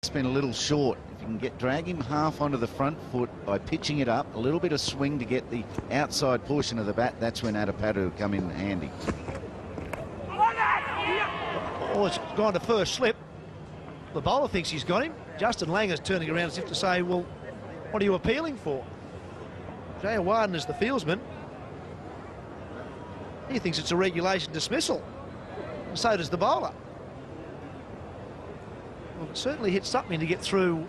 been a little short. If you can drag him half onto the front foot by pitching it up, a little bit of swing to get the outside portion of the bat, that's when Adipadu will come in handy. Oh, it's gone to first slip. The bowler thinks he's got him. Justin Langer's turning around as if to say, well, what are you appealing for? Jayawarden is the fieldsman. He thinks it's a regulation dismissal. And so does the bowler. Well, it certainly hit something to get through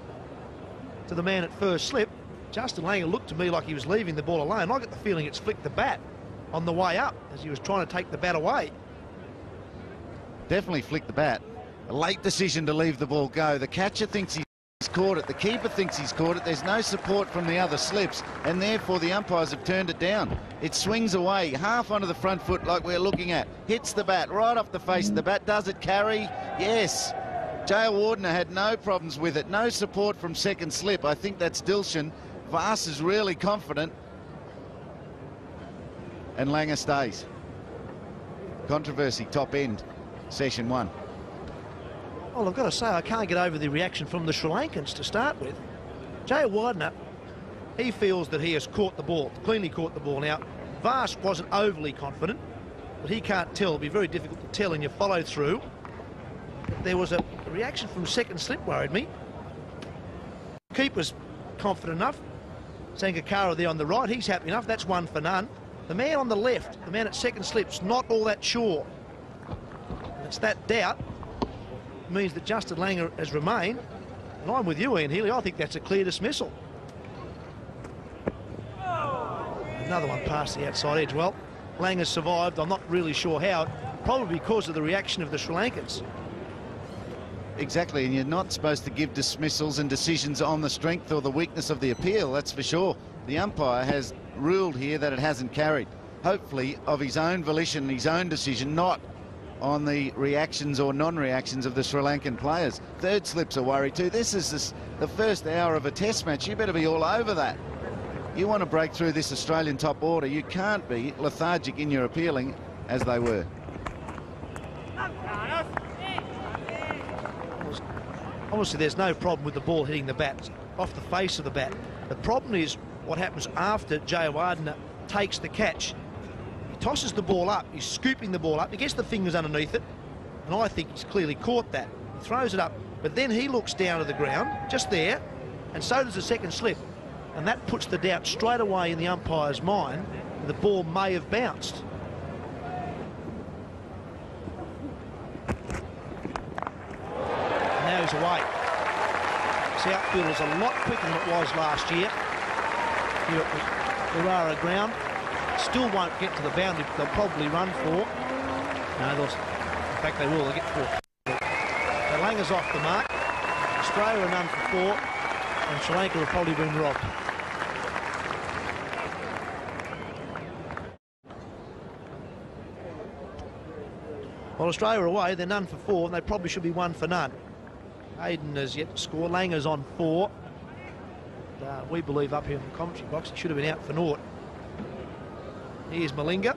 to the man at first slip. Justin Langer looked to me like he was leaving the ball alone. I get the feeling it's flicked the bat on the way up as he was trying to take the bat away. Definitely flicked the bat. A late decision to leave the ball go. The catcher thinks he's caught it. The keeper thinks he's caught it. There's no support from the other slips, and therefore the umpires have turned it down. It swings away, half onto the front foot like we're looking at. Hits the bat right off the face of the bat. Does it carry? Yes. Jayawarden had no problems with it. No support from second slip. I think that's Dilshan. Vass is really confident. And Langer stays. Controversy, top end, session 1. Well, I've got to say, I can't get over the reaction from the Sri Lankans to start with. Jayawarden, he feels that he has caught the ball, cleanly caught the ball. Now, Vass wasn't overly confident, but he can't tell. It'll be very difficult to tell in your follow-through. There was a reaction from second slip worried me. Keeper's confident enough. Sangakkara there on the right, he's happy enough. That's 1 for none. The man on the left, the man at second slip's not all that sure. And it's that doubt means that Justin Langer has remained. And I'm with you, Ian Healy. I think that's a clear dismissal. Another one past the outside edge. Well, Langer survived. I'm not really sure how. Probably because of the reaction of the Sri Lankans. Exactly, and you're not supposed to give dismissals and decisions on the strength or the weakness of the appeal, that's for sure. The umpire has ruled here that it hasn't carried. Hopefully of his own volition, his own decision, not on the reactions or non-reactions of the Sri Lankan players. Third slips are worried too. This is the first hour of a test match. You better be all over that. You want to break through this Australian top order. You can't be lethargic in your appealing as they were. Obviously, there's no problem with the ball hitting the bat, off the face of the bat. The problem is what happens after Jayawarden takes the catch. He tosses the ball up, he's scooping the ball up, he gets the fingers underneath it, and I think he's clearly caught that. He throws it up, but then he looks down to the ground, just there, and so does the second slip. And that puts the doubt straight away in the umpire's mind that the ball may have bounced. Now he's away. This outfield is a lot quicker than it was last year. Here at Urara ground. Still won't get to the boundary, they'll probably run 4. No, in fact they will, they'll get 4. So Langer's off the mark. Australia are none for 4, and Sri Lanka have probably been robbed. Well, Australia are away, they're none for 4, and they probably should be 1 for none. Hayden has yet to score. Langer's on 4. We believe up here in the commentary box he should have been out for naught. Here's Malinga.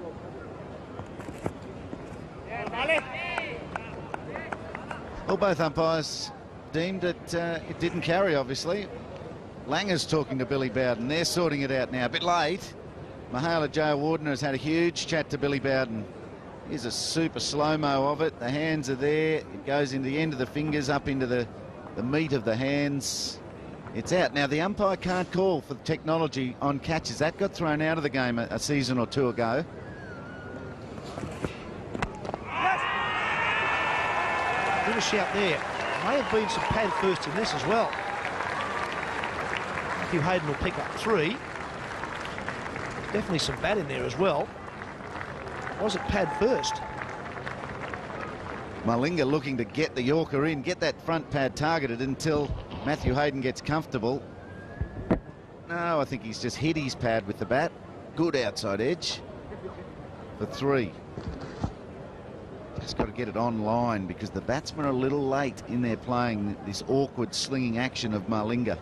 Well, both umpires deemed it didn't carry, obviously. Langer's talking to Billy Bowden. They're sorting it out now. A bit late. Mahala Jayawarden has had a huge chat to Billy Bowden. Here's a super slow-mo of it. The hands are there. It goes into the end of the fingers, up into the meat of the hands. It's out. Now, the umpire can't call for the technology on catches. That got thrown out of the game a season or 2 ago. Good a shout there. May have been some pad first in this as well. Matthew Hayden will pick up 3. Definitely some bat in there as well. Was it pad first? Malinga looking to get the Yorker in, get that front pad targeted until Matthew Hayden gets comfortable. No, I think he's just hit his pad with the bat. Good outside edge for 3. Just got to get it on line because the batsmen are a little late in their playing this awkward slinging action of Malinga.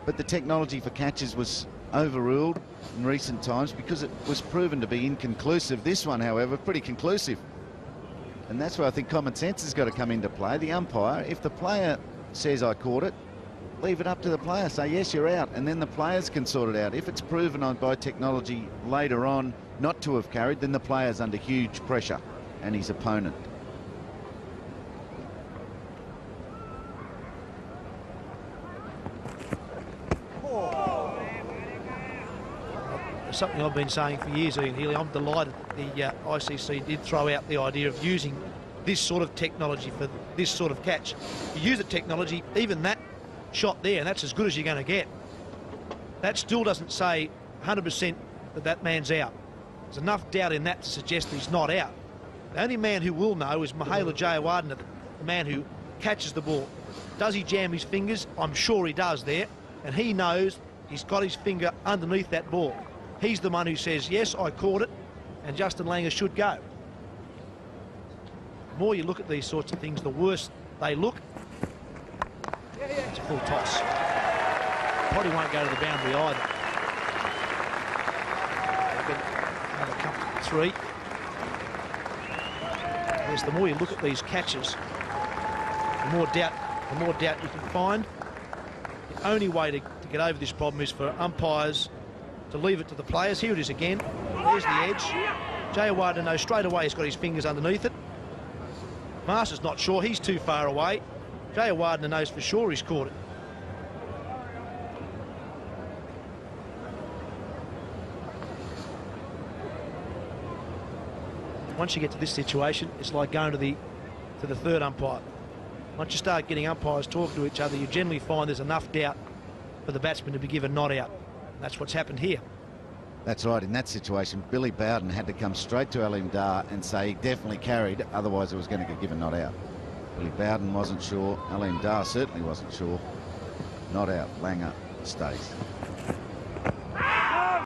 But the technology for catches was overruled in recent times because it was proven to be inconclusive. This one, however, pretty conclusive. And that's where I think common sense has got to come into play. The umpire, if the player says I caught it, leave it up to the player. Say, yes, you're out, and then the players can sort it out. If it's proven on by technology later on not to have carried, then the player's under huge pressure and his opponent. Something I've been saying for years, Ian Healy. I'm delighted that the ICC did throw out the idea of using this sort of technology for this sort of catch. You use the technology, even that shot there, and that's as good as you're going to get. That still doesn't say 100% that that man's out. There's enough doubt in that to suggest that he's not out. The only man who will know is Mihaela Jayawardena, the man who catches the ball. Does he jam his fingers? I'm sure he does there, and he knows he's got his finger underneath that ball. He's the one who says, yes, I caught it, and Justin Langer should go. The more you look at these sorts of things, the worse they look. It's a full toss. Probably won't go to the boundary either. Another couple, 3. Yes, the more you look at these catches, the more doubt you can find. The only way to get over this problem is for umpires to leave it to the players. Here it is again. There's the edge. Jayawardena knows straight away he's got his fingers underneath it. Marsh's not sure. He's too far away. Jayawardena knows for sure he's caught it. Once you get to this situation, it's like going to the third umpire. Once you start getting umpires talking to each other, you generally find there's enough doubt for the batsman to be given not out. That's what's happened here. That's right. In that situation, Billy Bowden had to come straight to Aleem Dar and say he definitely carried, otherwise it was going to get given not out. Billy Bowden wasn't sure. Aleem Dar certainly wasn't sure. Not out. Langer stays.